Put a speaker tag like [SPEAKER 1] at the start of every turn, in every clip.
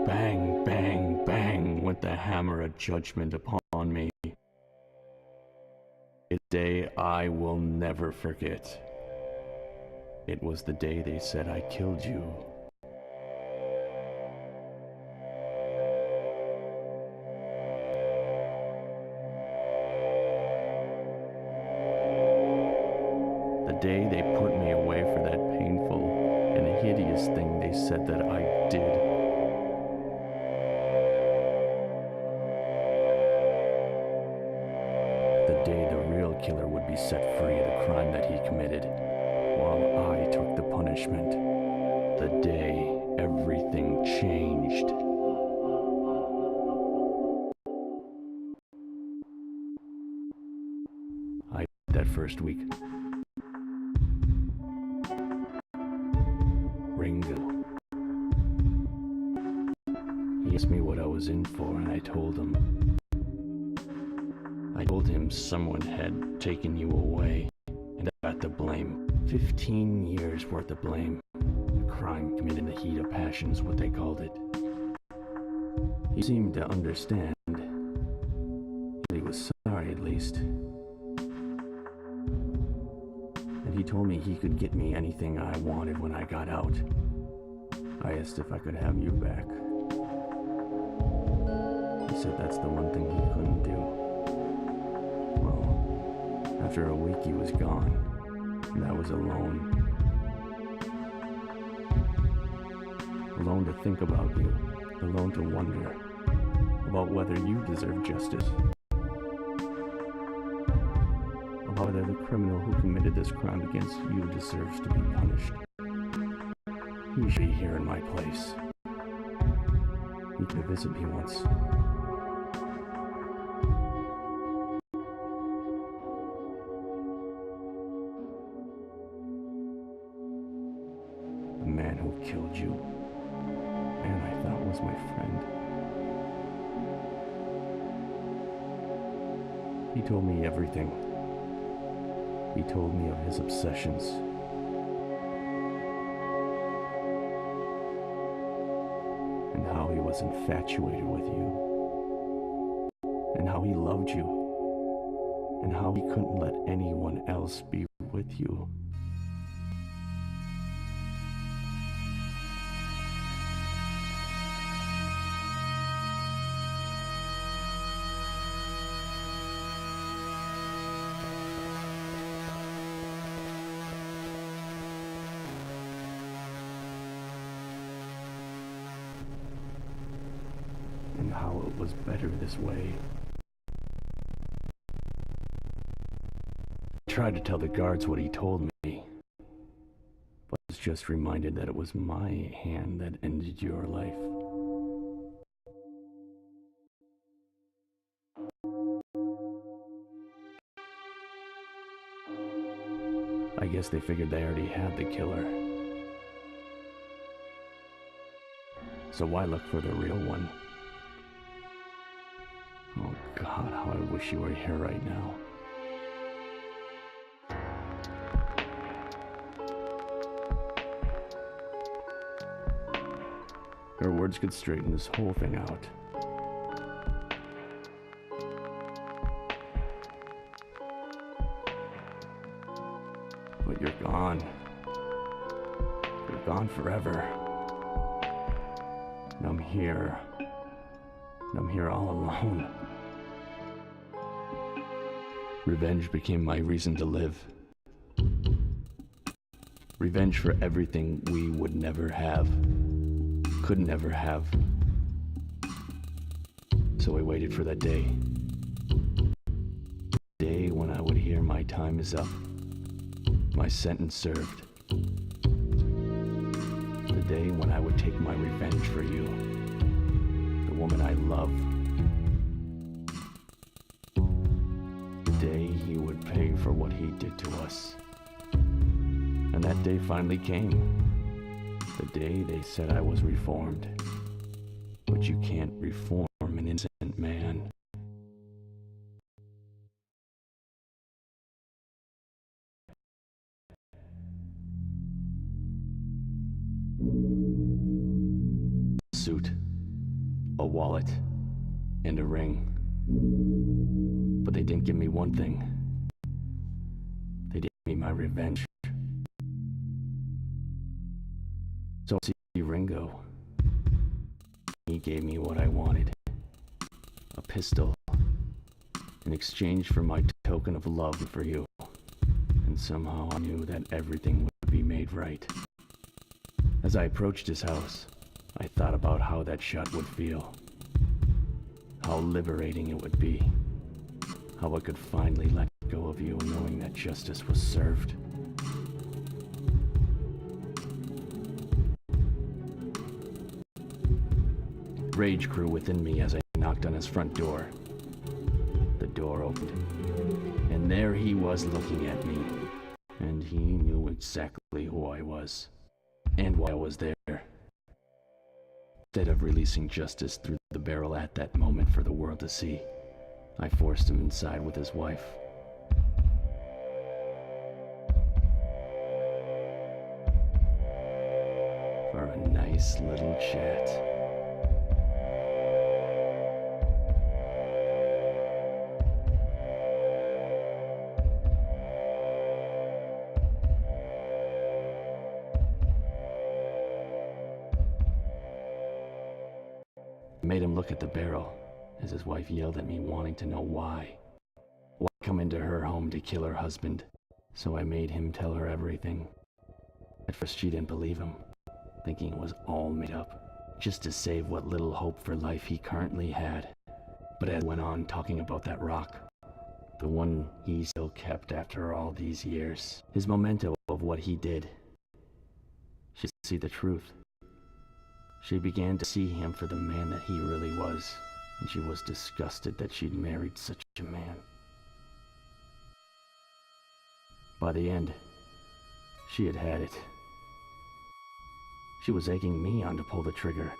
[SPEAKER 1] Bang, bang, bang went the hammer of judgment upon me. A day I will never forget. It was the day they said I killed you. The day they put me away for that painful and hideous thing they said that I did. The day the real killer would be set free of the crime that he committed, while I took the punishment. The day everything changed. I that first week. Ringo. He asked me what I was in for, and I told him. I told him someone had taken you away, and I got the blame. 15 years worth of blame. A crime committed in the heat of passion is what they called it. He seemed to understand. He was sorry, at least. And he told me he could get me anything I wanted when I got out. I asked if I could have you back. He said that's the one thing he couldn't do. Well, after a week he was gone, and I was alone. Alone to think about you, alone to wonder about whether you deserve justice. About whether the criminal who committed this crime against you deserves to be punished. You should be here in my place. You could visit me once. The man who killed you, man I thought was my friend. He told me everything. He told me of his obsessions. And how he was infatuated with you. And how he loved you. And how he couldn't let anyone else be with you. And how it was better this way. I tried to tell the guards what he told me, but I was just reminded that it was my hand that ended your life. I guess they figured they already had the killer. So why look for the real one? Oh God, how I wish you were here right now. Your words could straighten this whole thing out. But you're gone. You're gone forever. And I'm here. And I'm here all alone. Revenge became my reason to live. Revenge for everything we would never have, could never have. So I waited for that day. The day when I would hear my time is up, my sentence served. The day when I would take my revenge for you, the woman I love. The day he would pay for what he did to us. And that day finally came. The day they said I was reformed. But you can't reform an innocent man. A suit, a wallet, and a ring. But they didn't give me one thing. They gave me my revenge. So I see Ringo. He gave me what I wanted. A pistol. In exchange for my token of love for you. And somehow I knew that everything would be made right. As I approached his house, I thought about how that shot would feel. How liberating it would be. How I could finally let go of you knowing that justice was served. Rage grew within me as I knocked on his front door. The door opened, and there he was looking at me, and he knew exactly who I was, and why I was there. Instead of releasing justice through the barrel at that moment for the world to see, I forced him inside with his wife. For a nice little chat. I made him look at the barrel as his wife yelled at me, wanting to know why. Why come into her home to kill her husband? So I made him tell her everything. At first she didn't believe him, thinking it was all made up, just to save what little hope for life he currently had. But as he went on talking about that rock, the one he still kept after all these years, his memento of what he did, she could see the truth. She began to see him for the man that he really was, and she was disgusted that she'd married such a man. By the end, she had had it. She was egging me on to pull the trigger,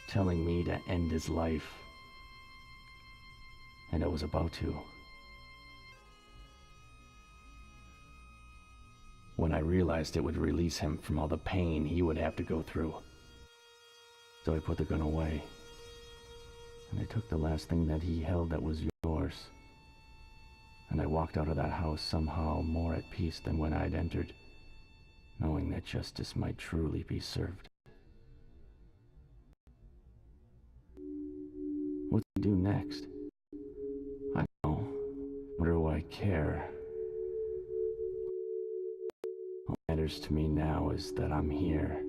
[SPEAKER 1] telling me to end his life, and I was about to. When I realized it would release him from all the pain he would have to go through. So I put the gun away, and I took the last thing that he held that was yours. And I walked out of that house somehow more at peace than when I'd entered, knowing that justice might truly be served. What's he do next? I don't know, nor do I care. What matters to me now is that I'm here.